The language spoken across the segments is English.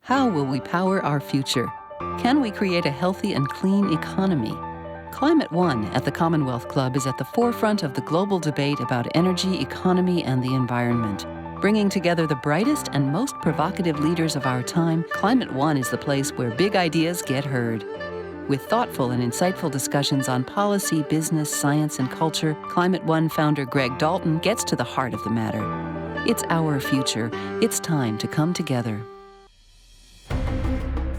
How will we power our future? Can we create a healthy and clean economy? Climate One at the Commonwealth Club is at the forefront of the global debate about energy, economy, and the environment. Bringing together the brightest and most provocative leaders of our time, Climate One is the place where big ideas get heard. With thoughtful and insightful discussions on policy, business, science, and culture, Climate One founder Greg Dalton gets to the heart of the matter. It's our future. It's time to come together.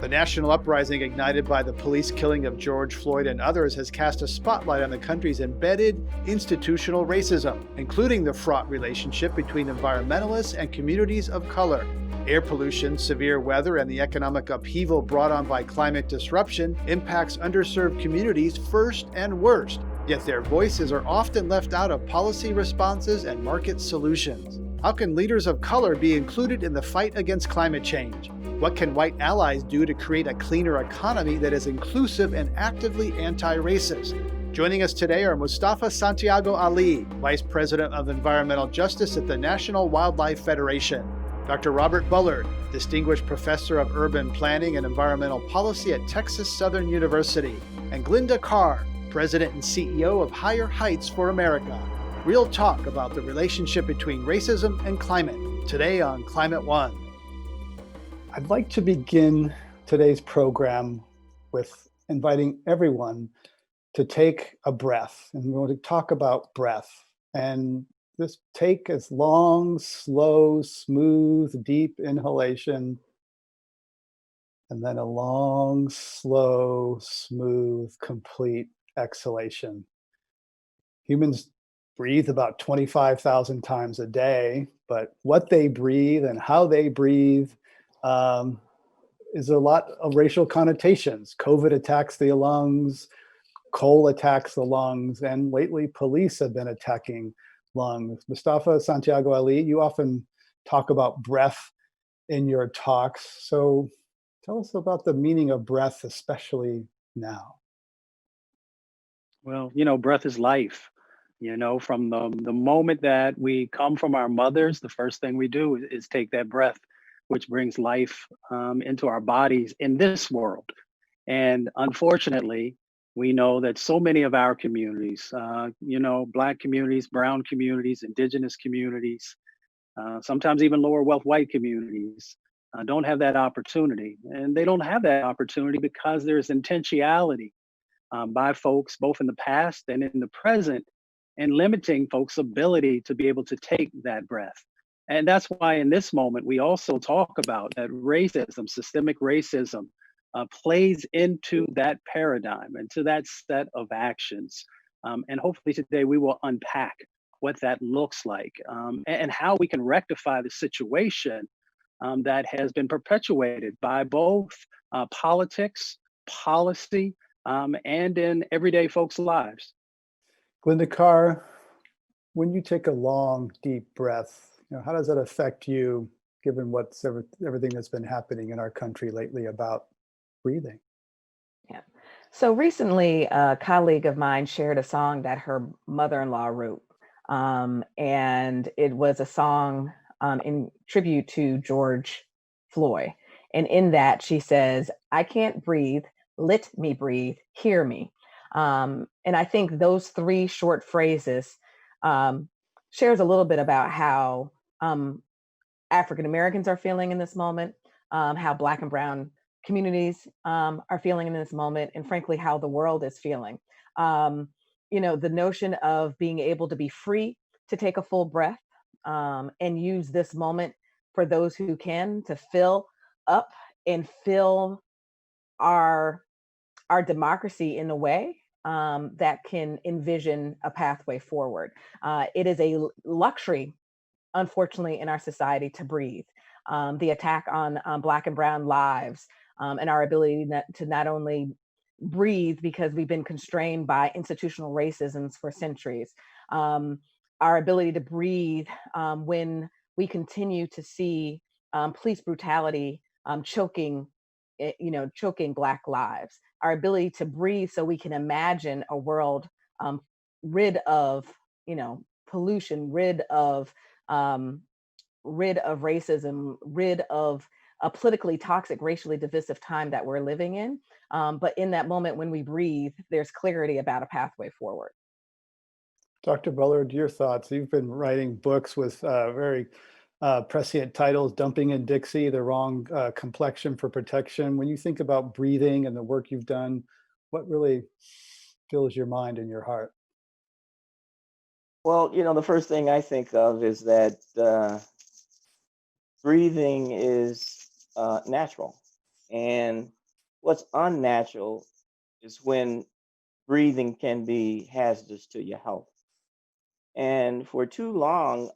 The national uprising ignited by the police killing of George Floyd and others has cast a spotlight on the country's embedded institutional racism, including the fraught relationship between environmentalists and communities of color. Air pollution, severe weather, and the economic upheaval brought on by climate disruption impacts underserved communities first and worst, yet their voices are often left out of policy responses and market solutions. How can leaders of color be included in the fight against climate change? What can white allies do to create a cleaner economy that is inclusive and actively anti-racist? Joining us today are Mustafa Santiago Ali, Vice President of Environmental Justice at the National Wildlife Federation, Dr. Robert Bullard, Distinguished Professor of Urban Planning and Environmental Policy at Texas Southern University, and Glynda Carr, President and CEO of Higher Heights for America. Real talk about the relationship between racism and climate, today on Climate One. I'd like to begin today's program with inviting everyone to take a breath. And we're going to talk about breath. And this take is long, slow, smooth, deep inhalation. And then a long, slow, smooth, complete exhalation. Humans breathe about 25,000 times a day, but what they breathe and how they breathe is a lot of racial connotations. COVID attacks the lungs, coal attacks the lungs, and lately police have been attacking lungs. Mustafa Santiago Ali, you often talk about breath in your talks. So tell us about the meaning of breath, especially now. Well, breath is life. From the moment that we come from our mothers, the first thing we do is take that breath, which brings life into our bodies in this world. And unfortunately, we know that so many of our communities, Black communities, brown communities, indigenous communities, sometimes even lower wealth white communities, don't have that opportunity. And they don't have that opportunity because there's intentionality by folks, both in the past and in the present, and limiting folks' ability to be able to take that breath. And that's why in this moment, we also talk about that racism, systemic racism, plays into that paradigm and to that set of actions. And hopefully today we will unpack what that looks like and how we can rectify the situation that has been perpetuated by both politics, policy, and in everyday folks' lives. Glynda Carr, when you take a long, deep breath, how does that affect you, given everything that's been happening in our country lately about breathing? Yeah. So recently, a colleague of mine shared a song that her mother-in-law wrote. And it was a song in tribute to George Floyd. And in that, she says, "I can't breathe, let me breathe, hear me." And I think those three short phrases shares a little bit about how African Americans are feeling in this moment, how Black and brown communities are feeling in this moment, and frankly, how the world is feeling. The notion of being able to be free to take a full breath and use this moment for those who can to fill up and fill our democracy in a way that can envision a pathway forward. It is a luxury, unfortunately, in our society to breathe. The attack on Black and brown lives and our ability to not only breathe because we've been constrained by institutional racisms for centuries, our ability to breathe when we continue to see police brutality choking Black lives, our ability to breathe so we can imagine a world rid of, pollution, rid of racism, rid of a politically toxic, racially divisive time that we're living in. But in that moment when we breathe, there's clarity about a pathway forward. Dr. Bullard, your thoughts? You've been writing books with very prescient titles, Dumping in Dixie, The Wrong Complexion for Protection. When you think about breathing and the work you've done, what really fills your mind and your heart? Well, the first thing I think of is that breathing is natural. And what's unnatural is when breathing can be hazardous to your health. And for too long,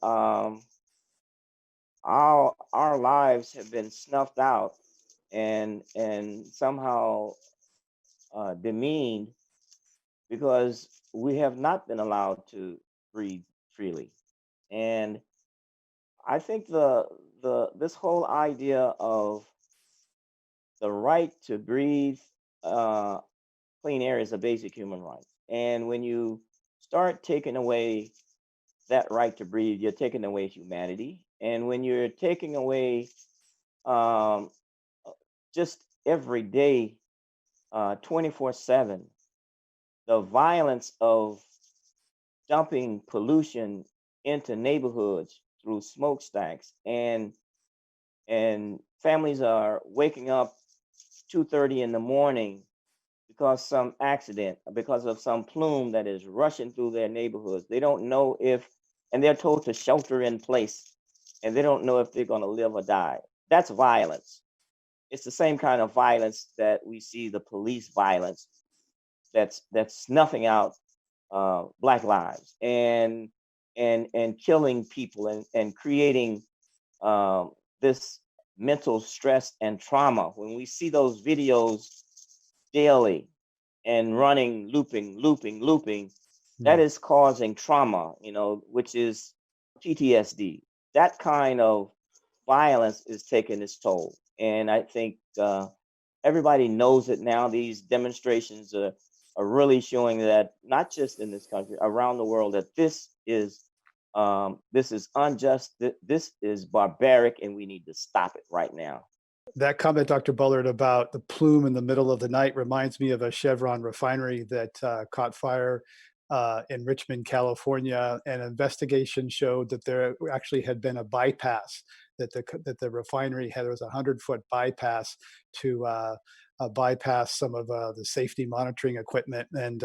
our lives have been snuffed out and somehow demeaned because we have not been allowed to breathe freely. And I think this whole idea of the right to breathe uh, clean air is a basic human right. And when you start taking away that right to breathe, you're taking away humanity. And when you're taking away um, just every day, 24/7, the violence of dumping pollution into neighborhoods through smokestacks, and families are waking up 2:30 in the morning because some accident, because of some plume that is rushing through their neighborhoods. They don't know if, and they're told to shelter in place, and they don't know if they're going to live or die. That's violence. It's the same kind of violence that we see, the police violence that's snuffing out Black lives and killing people and creating this mental stress and trauma. When we see those videos daily and running, looping, that Mm. is causing trauma, which is PTSD. That kind of violence is taking its toll. And I think everybody knows it now. These demonstrations are really showing that, not just in this country, around the world, that this is unjust, this is barbaric, and we need to stop it right now. That comment, Dr. Bullard, about the plume in the middle of the night reminds me of a Chevron refinery that caught fire in Richmond, California. An investigation showed that there actually had been a bypass, that the refinery had, there was a 100-foot bypass to bypass some of the safety monitoring equipment. And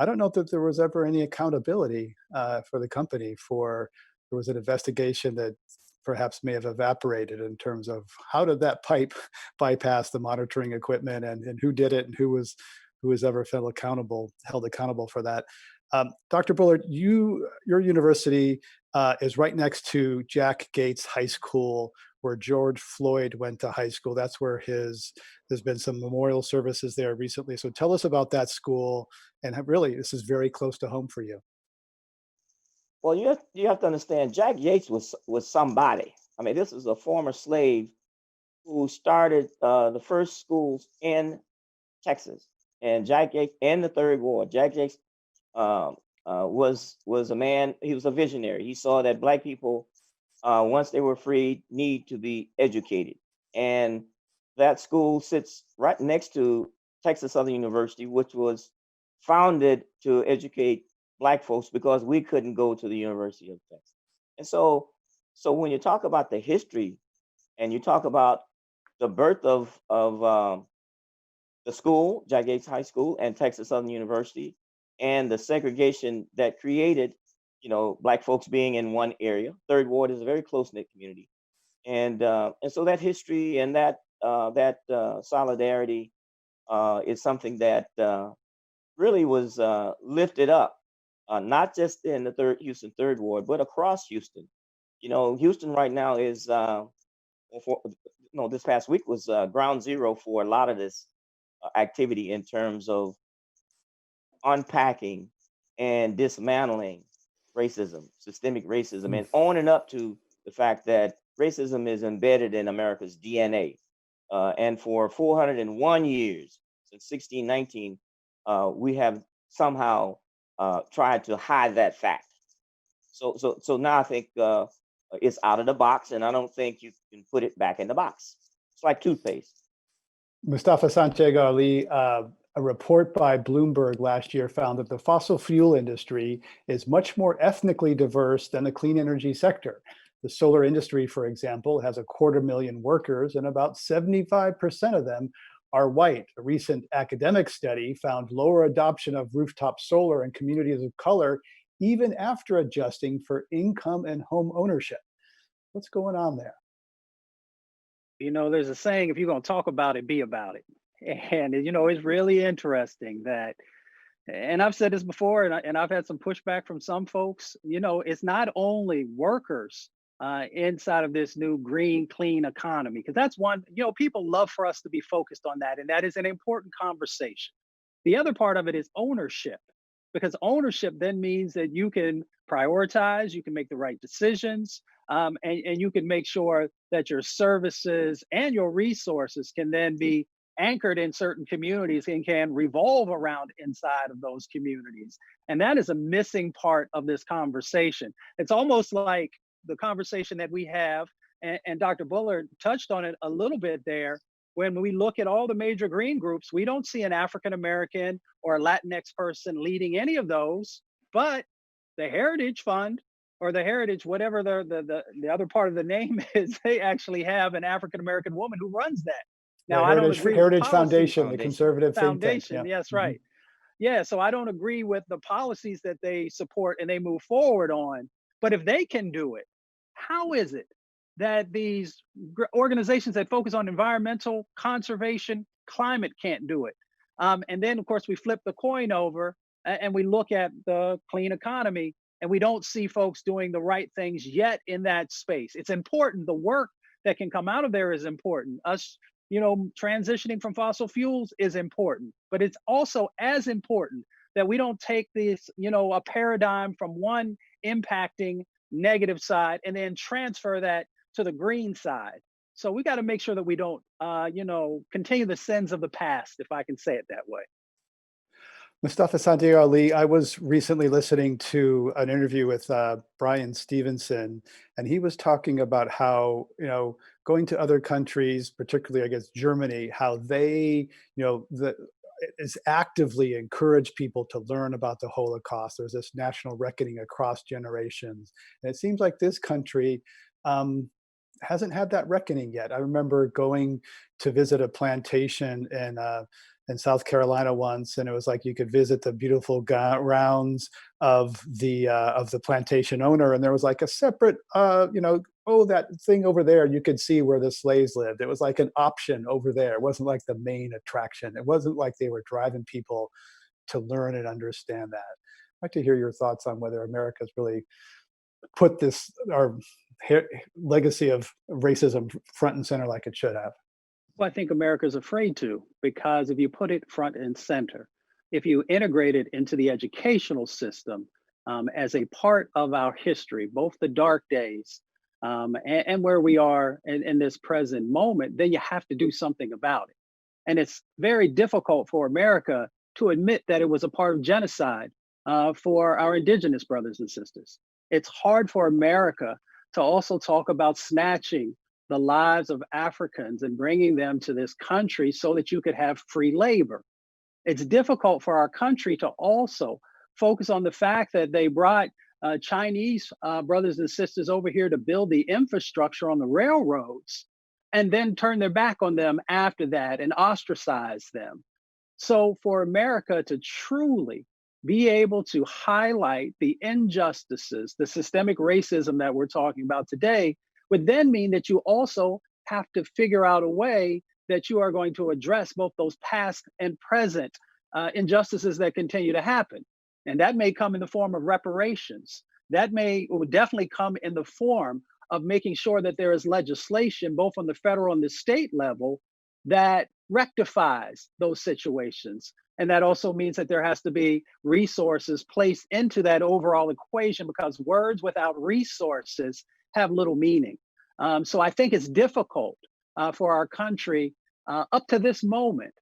I don't know that there was ever any accountability for the company for, there was an investigation that perhaps may have evaporated in terms of how did that pipe bypass the monitoring equipment, and who did it, and who was ever held accountable for that. Dr. Bullard, your university is right next to Jack Gates High School, where George Floyd went to high school. That's where there's been some memorial services there recently. So tell us about that school, and really, this is very close to home for you. Well, you have to understand, Jack Yates was somebody. I mean, this is a former slave who started the first schools in Texas, and Jack Yates in the Third Ward. Jack Yates um, was a man. He was a visionary. He saw that Black people, once they were freed, need to be educated, and that school sits right next to Texas Southern University, which was founded to educate Black folks because we couldn't go to the University of Texas. And so when you talk about the history and you talk about the birth of the school, Jack Yates High School, and Texas Southern University, and the segregation that created, Black folks being in one area. Third Ward is a very close knit community, and so that history and that solidarity is something that really was lifted up, not just in the Houston Third Ward, but across Houston. Houston right now is, for, this past week was ground zero for a lot of this activity in terms of unpacking and dismantling racism, systemic racism, Mm. and owning up to the fact that racism is embedded in America's DNA. And for 401 years, since 1619, we have somehow tried to hide that fact. So now I think it's out of the box, and I don't think you can put it back in the box. It's like toothpaste. Mustafa Santiago Ali, a report by Bloomberg last year found that the fossil fuel industry is much more ethnically diverse than the clean energy sector. The solar industry, for example, has 250,000 workers, and about 75% of them are white. A recent academic study found lower adoption of rooftop solar in communities of color, even after adjusting for income and home ownership. What's going on there? You know, there's a saying, if you're going to talk about it, be about it. And, you know, it's really interesting that, and I've said this before, and I've had some pushback from some folks, you know, it's not only workers inside of this new green, clean economy, because that's one, you know, people love for us to be focused on that. And that is an important conversation. The other part of it is ownership, because ownership then means that you can prioritize, you can make the right decisions, and you can make sure that your services and your resources can then be anchored in certain communities and can revolve around inside of those communities. And that is a missing part of this conversation. It's almost like the conversation that we have, and Dr. Bullard touched on it a little bit there. When we look at all the major green groups, we don't see an African American or a Latinx person leading any of those, but the Heritage Fund or the Heritage, whatever the other part of the name is, they actually have an African American woman who runs that. Now, I don't agree with Heritage policy. Foundation, the conservative think tank. Foundation, yes, right. Yeah, so I don't agree with the policies that they support and they move forward on. But if they can do it, how is it that these organizations that focus on environmental conservation, climate can't do it? And then, of course, we flip the coin over and we look at the clean economy, and we don't see folks doing the right things yet in that space. It's important. The work that can come out of there is important. Us, you know, transitioning from fossil fuels is important, but it's also as important that we don't take this, you know, a paradigm from one impacting negative side and then transfer that to the green side. So we got to make sure that we don't, you know, continue the sins of the past, if I can say it that way. Mustafa Santiago Ali, I was recently listening to an interview with Brian Stevenson, and he was talking about how, you know, going to other countries, particularly, I guess, Germany, how they, you know, is actively encourage people to learn about the Holocaust. There's this national reckoning across generations. And it seems like this country hasn't had that reckoning yet. I remember going to visit a plantation in South Carolina once, and it was like you could visit the beautiful grounds of the plantation owner, and there was like a separate, you know, oh, that thing over there, you could see where the slaves lived. It was like an option over there. It wasn't like the main attraction. It wasn't like they were driving people to learn and understand that. I'd like to hear your thoughts on whether America's really put this, our legacy of racism, front and center like it should have. Well, I think America's afraid to, because if you put it front and center, if you integrate it into the educational system as a part of our history, both the dark days and where we are in this present moment, then you have to do something about it. And it's very difficult for America to admit that it was a part of genocide for our indigenous brothers and sisters. It's hard for America to also talk about snatching the lives of Africans and bringing them to this country so that you could have free labor. It's difficult for our country to also focus on the fact that they brought Chinese brothers and sisters over here to build the infrastructure on the railroads and then turn their back on them after that and ostracize them. So for America to truly be able to highlight the injustices, the systemic racism that we're talking about today, would then mean that you also have to figure out a way that you are going to address both those past and present injustices that continue to happen. And that may come in the form of reparations. That would definitely come in the form of making sure that there is legislation, both on the federal and the state level, that rectifies those situations. And that also means that there has to be resources placed into that overall equation, because words without resources have little meaning. So I think it's difficult for our country up to this moment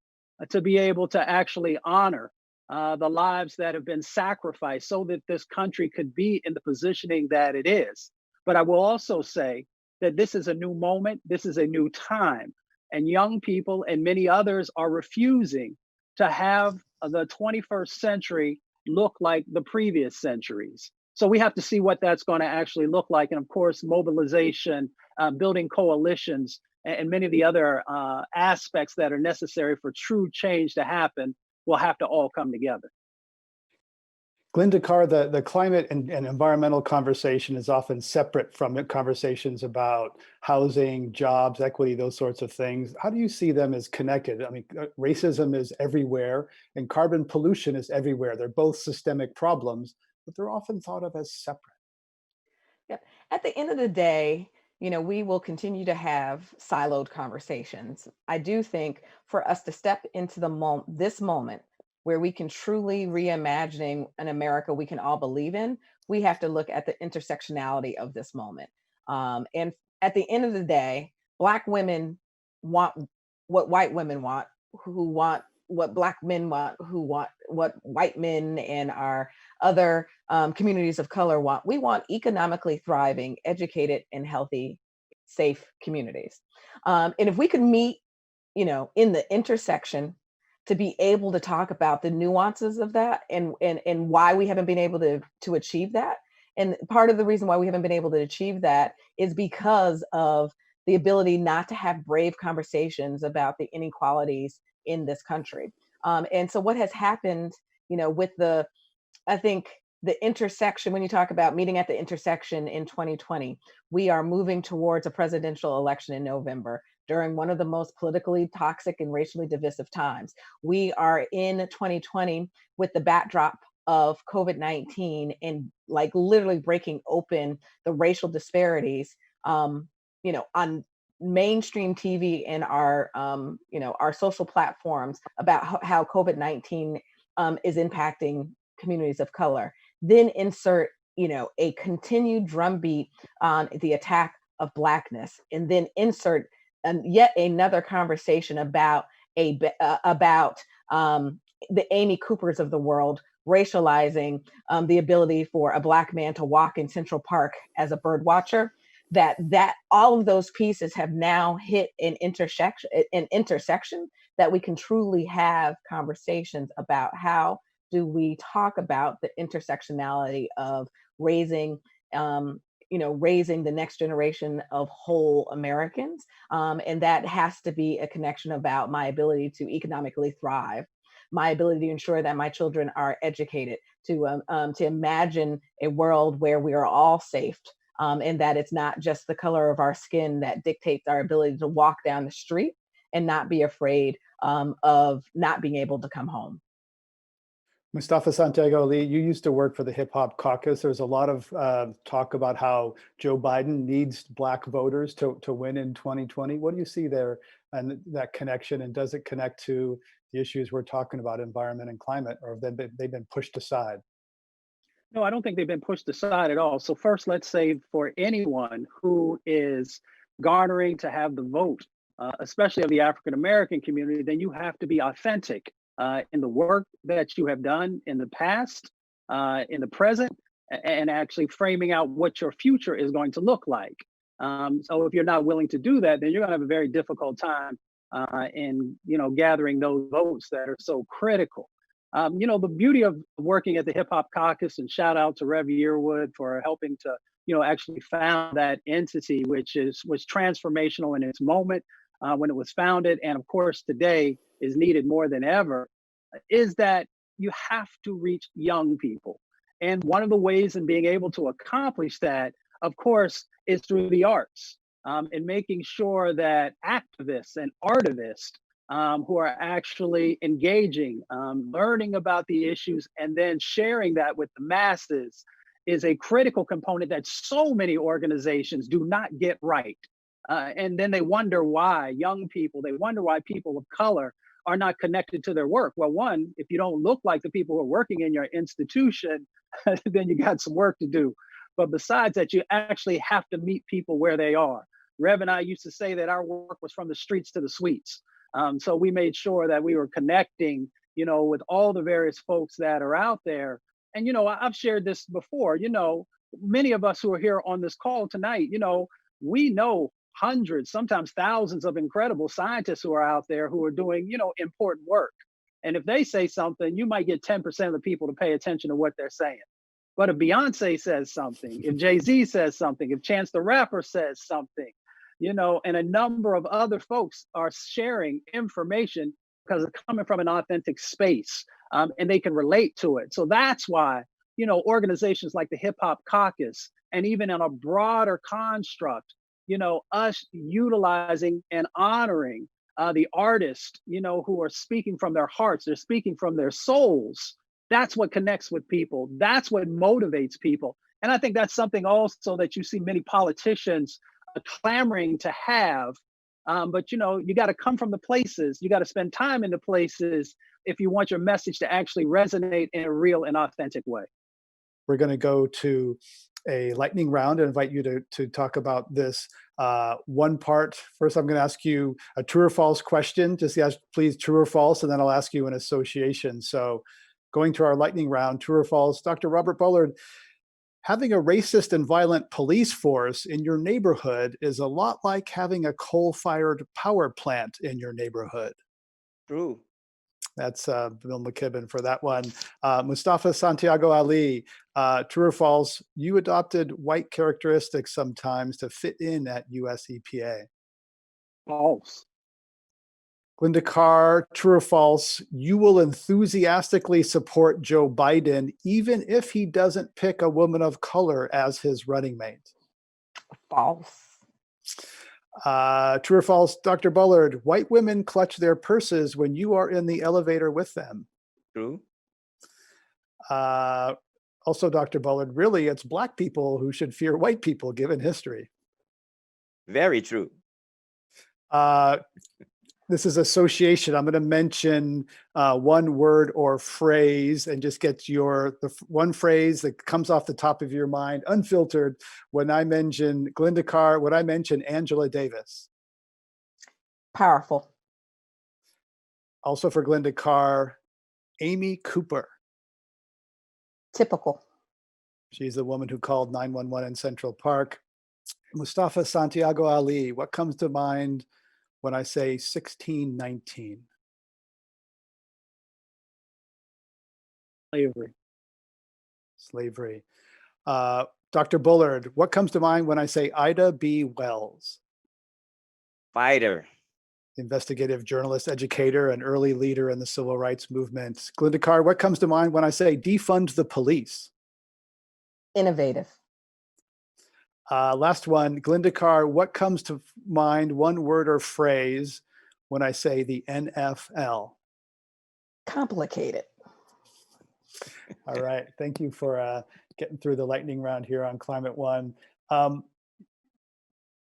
to be able to actually honor the lives that have been sacrificed so that this country could be in the positioning that it is. But I will also say that this is a new moment. This is a new time. And young people and many others are refusing to have the 21st century look like the previous centuries. So we have to see what that's going to actually look like. And of course, mobilization, building coalitions, and many of the other aspects that are necessary for true change to happen will have to all come together. Glynda Carr, the climate and environmental conversation is often separate from conversations about housing, jobs, equity, those sorts of things. How do you see them as connected? I mean, racism is everywhere and carbon pollution is everywhere. They're both systemic problems, but they're often thought of as separate. Yep. At the end of the day, we will continue to have siloed conversations. I do think for us to step into this moment where we can truly reimagining an America we can all believe in, we have to look at the intersectionality of this moment. And at the end of the day, Black women want what white women want, who want what Black men want, who want what white men and our other communities of color want. We want economically thriving, educated, and healthy, safe communities. And if we could meet, in the intersection to be able to talk about the nuances of that and why we haven't been able to achieve that. And part of the reason why we haven't been able to achieve that is because of the ability not to have brave conversations about the inequalities in this country. And so what has happened, with I think the intersection, when you talk about meeting at the intersection in 2020, we are moving towards a presidential election in November during one of the most politically toxic and racially divisive times. We are in 2020 with the backdrop of COVID-19 and like literally breaking open the racial disparities, on mainstream TV and our social platforms about how COVID-19 is impacting communities of color. Then insert, a continued drumbeat on the attack of Blackness, and then insert yet another conversation about the Amy Coopers of the world racializing the ability for a Black man to walk in Central Park as a bird watcher. That all of those pieces have now hit an intersection that we can truly have conversations about how do we talk about the intersectionality of raising the next generation of whole Americans. And that has to be a connection about my ability to economically thrive, my ability to ensure that my children are educated, to imagine a world where we are all safe, and that it's not just the color of our skin that dictates our ability to walk down the street and not be afraid of not being able to come home. Mustafa Santiago Ali, you used to work for the Hip Hop Caucus. There's a lot of talk about how Joe Biden needs Black voters to win in 2020. What do you see there and that connection? And does it connect to the issues we're talking about, environment and climate, or have they've been pushed aside? No, I don't think they've been pushed aside at all. So first, let's say for anyone who is garnering to have the vote, especially of the African American community, then you have to be authentic in the work that you have done in the past, in the present, and actually framing out what your future is going to look like. So if you're not willing to do that, then you're going to have a very difficult time in gathering those votes that are so critical. The beauty of working at the Hip Hop Caucus, and shout out to Rev Yearwood for helping to actually found that entity, which was transformational in its moment when it was founded, and of course today is needed more than ever, is that you have to reach young people. And one of the ways in being able to accomplish that, of course, is through the arts, and making sure that activists and artivists who are actually engaging, learning about the issues, and then sharing that with the masses is a critical component that so many organizations do not get right. And then they wonder why they wonder why people of color are not connected to their work. Well, one, if you don't look like the people who are working in your institution, then you got some work to do. But besides that, you actually have to meet people where they are. Rev and I used to say that our work was from the streets to the suites. So we made sure that we were connecting, with all the various folks that are out there. And, I've shared this before, many of us who are here on this call tonight, we know hundreds, sometimes thousands of incredible scientists who are out there who are doing, important work. And if they say something, you might get 10% of the people to pay attention to what they're saying. But if Beyonce says something, if Jay-Z says something, if Chance the Rapper says something, and a number of other folks are sharing information because it's coming from an authentic space, and they can relate to it. So that's why, organizations like the Hip Hop Caucus, and even in a broader construct, us utilizing and honoring the artists, who are speaking from their hearts, they're speaking from their souls. That's what connects with people. That's what motivates people. And I think that's something also that you see many politicians clamoring to have. But you got to come from the places. You got to spend time in the places if you want your message to actually resonate in a real and authentic way. We're going to go to a lightning round and invite you to talk about this one part. First, I'm going to ask you a true or false question. Just ask, please, true or false, and then I'll ask you an association. So going to our lightning round, true or false. Dr. Robert Bullard, having a racist and violent police force in your neighborhood is a lot like having a coal-fired power plant in your neighborhood. True. That's Bill McKibben for that one. Mustafa Santiago Ali, true or false, you adopted white characteristics sometimes to fit in at US EPA. False. Glynda Carr, true or false, you will enthusiastically support Joe Biden even if he doesn't pick a woman of color as his running mate. False. True or false, Dr. Bullard, white women clutch their purses when you are in the elevator with them. True. Also, Dr. Bullard, really, it's Black people who should fear white people given history. Very true. This is association. I'm going to mention one word or phrase and just get the one phrase that comes off the top of your mind, unfiltered. When I mention Glynda Carr, when I mention Angela Davis. Powerful. Also for Glynda Carr, Amy Cooper. Typical. She's the woman who called 911 in Central Park. Mustafa Santiago Ali, what comes to mind when I say 1619? Slavery. Dr. Bullard, what comes to mind when I say Ida B. Wells? Fighter. Investigative journalist, educator, and early leader in the civil rights movement. Glynda Carr, what comes to mind when I say defund the police? Innovative. Last one, Glynda Carr, what comes to mind, one word or phrase, when I say the NFL? Complicated. All right. Thank you for getting through the lightning round here on Climate One.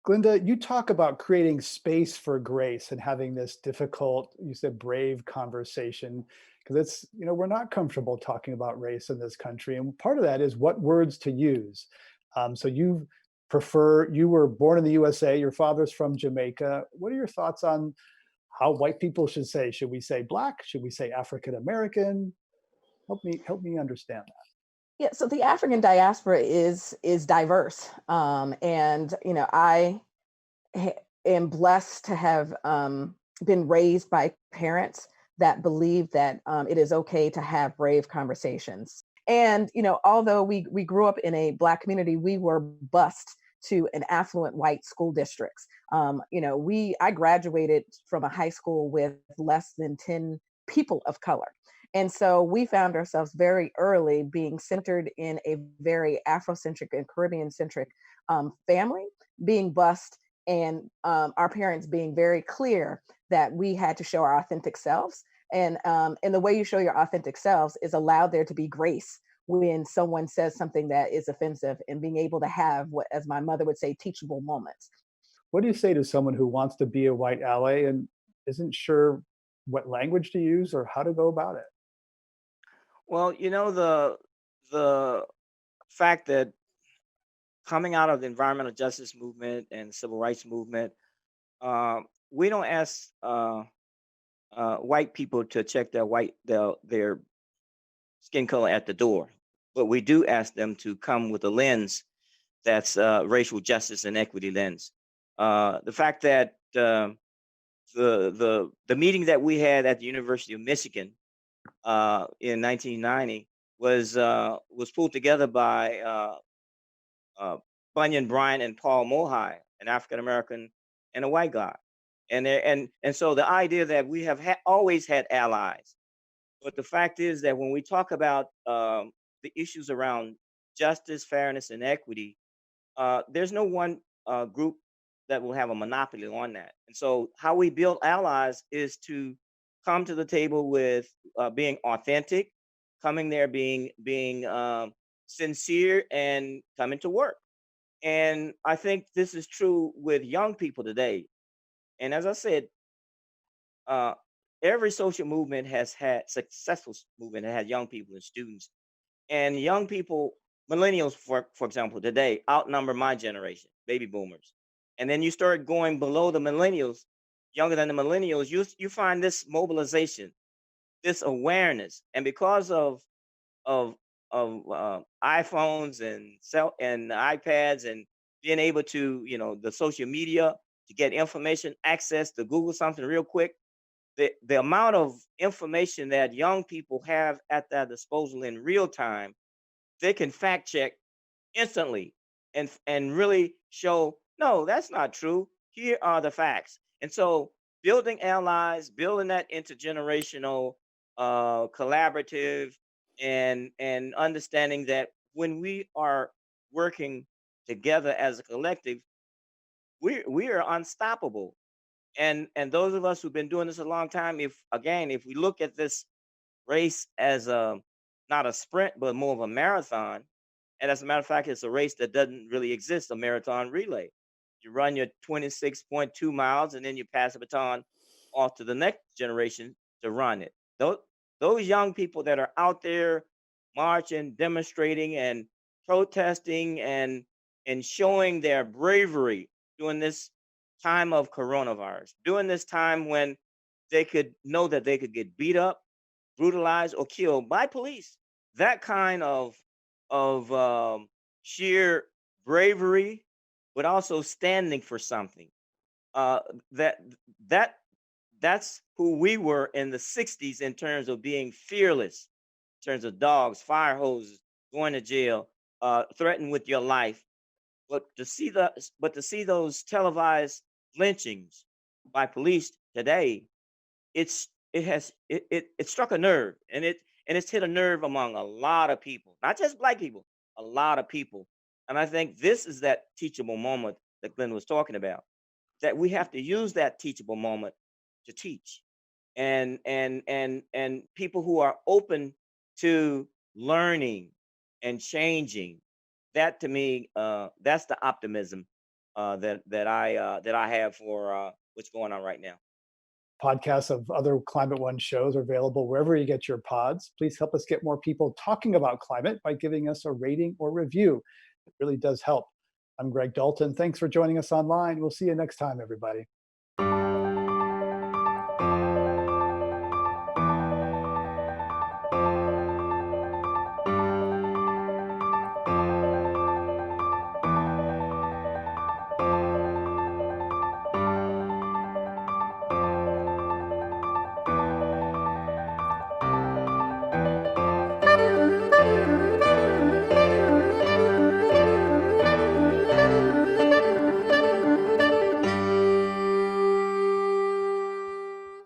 Glynda, you talk about creating space for grace and having this difficult, you said brave conversation, because it's, we're not comfortable talking about race in this country. And part of that is what words to use. So you were born in the USA, your father's from Jamaica. What are your thoughts on how white people should say? Should we say Black? Should we say African American? Help me understand that. Yeah, so the African diaspora is diverse, and I am blessed to have been raised by parents that believe that it is okay to have brave conversations. And although we grew up in a Black community, we were bused to an affluent white school districts. I graduated from a high school with less than 10 people of color. And so we found ourselves very early being centered in a very Afrocentric and Caribbean-centric family, being bused, and our parents being very clear that we had to show our authentic selves. And the way you show your authentic selves is allow there to be grace when someone says something that is offensive, and being able to have what, as my mother would say, teachable moments. What do you say to someone who wants to be a white ally and isn't sure what language to use or how to go about it? Well, the fact that coming out of the environmental justice movement and civil rights movement, we don't ask white people to check their skin color at the door, but we do ask them to come with a lens that's racial justice and equity lens. The fact that the meeting that we had at the University of Michigan in 1990 was pulled together by Bunyan Bryant and Paul Mohai, an African American and a white guy, and so the idea that we have always had allies, but the fact is that when we talk about the issues around justice, fairness, and equity, there's no one group that will have a monopoly on that. And so, how we build allies is to come to the table with being authentic, coming there being sincere, and coming to work. And I think this is true with young people today. And as I said, uh, every social movement has had successful movement that had young people and students, and young people, millennials, for example, today outnumber my generation, baby boomers. And then you start going below the millennials, younger than the millennials, you find this mobilization, this awareness, and because of iPhones and iPads and being able to, the social media to get information, access to Google something real quick, the amount of information that young people have at their disposal in real time, they can fact check instantly and really show, no, that's not true. Here are the facts. And so building allies, building that intergenerational collaborative, and understanding that when we are working together as a collective, we are unstoppable. And those of us who've been doing this a long time, if we look at this race as a not a sprint but more of a marathon, and as a matter of fact, it's a race that doesn't really exist, a marathon relay. You run your 26.2 miles and then you pass the baton off to the next generation to run it. Those young people that are out there marching, demonstrating, and protesting, and showing their bravery during this time of coronavirus, during this time when they could know that they could get beat up, brutalized, or killed by police. That kind of sheer bravery, but also standing for something. Uh, that that that's who we were in the '60s in terms of being fearless, in terms of dogs, fire hoses, going to jail, threatened with your life. But to see those televised lynchings by police today, it struck a nerve, and it's hit a nerve among a lot of people, not just black people, a lot of people. And I think this is that teachable moment that Glenn was talking about, that we have to use that teachable moment to teach, and people who are open to learning and changing. That to me, that's the optimism that I have for what's going on right now. Podcasts of other Climate One shows are available wherever you get your pods. Please help us get more people talking about climate by giving us a rating or review. It really does help. I'm Greg Dalton. Thanks for joining us online. We'll see you next time, everybody.